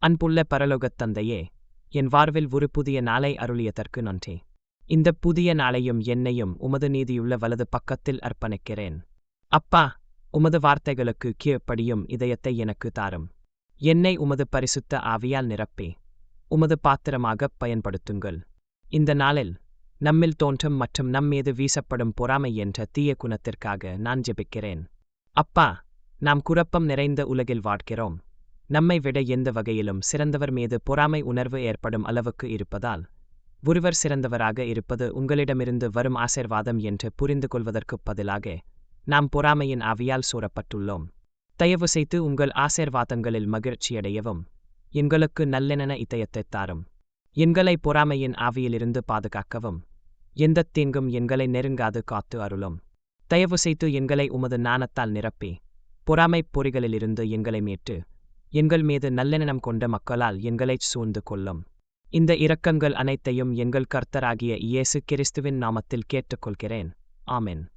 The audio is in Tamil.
அன்புள்ள பரலோகத் தந்தையே, என் வாழ்வில் ஒரு புதிய நாளை அருளியதற்கு நன்றி. இந்த புதிய நாளையும் என்னையும் உமது நீதியுள்ள வலது பக்கத்தில் அர்ப்பணிக்கிறேன். அப்பா, உமது வார்த்தைகளுக்கு கீழ்ப்படியும் இதயத்தை எனக்கு தாரும். என்னை உமது பரிசுத்த ஆவியால் நிரப்பி உமது பாத்திரமாகப் பயன்படுத்துங்கள். இந்த நாளில் நம்மில் தோன்றும் மற்றும் நம்மீது வீசப்படும் பொறாமை என்ற தீய குணத்திற்காக நான் ஜெபிக்கிறேன். அப்பா, நாம் குழப்பம் நிறைந்த உலகில் வாழ்கிறோம். நம்மை விட எந்த வகையிலும் சிறந்தவர் மீது பொறாமை உணர்வு ஏற்படும் அளவுக்கு இருப்பதால், ஒருவர் சிறந்தவராக இருப்பது உங்களிடமிருந்து வரும் ஆசீர்வாதம் என்று புரிந்து கொள்வதற்குப் பதிலாக நாம் பொறாமையின் ஆவியால் சூறப்பட்டுள்ளோம். தயவு செய்து உங்கள் ஆசீர்வாதங்களில் மகிழ்ச்சியடையவும் எங்களுக்கு நல்லெண்ண இதயத்தைத் தாரும். எங்களை பொறாமையின் ஆவியிலிருந்து பாதுகாக்கவும் எந்தத் தீங்கும் எங்களை நெருங்காது காத்து அருளும். தயவு செய்து எங்களை உமது ஞானத்தால் நிரப்பி பொறாமைப் பொறிகளிலிருந்து எங்களை மீட்டு எங்கள் மீது நல்லெண்ணம் கொண்ட மக்களால் எங்களைச் சூழ்ந்து கொள்ளும். இந்த இரக்கங்கள் அனைத்தையும் எங்கள் கர்த்தராகிய இயேசு கிறிஸ்துவின் நாமத்தில் கேட்டுக்கொள்கிறேன். ஆமென்.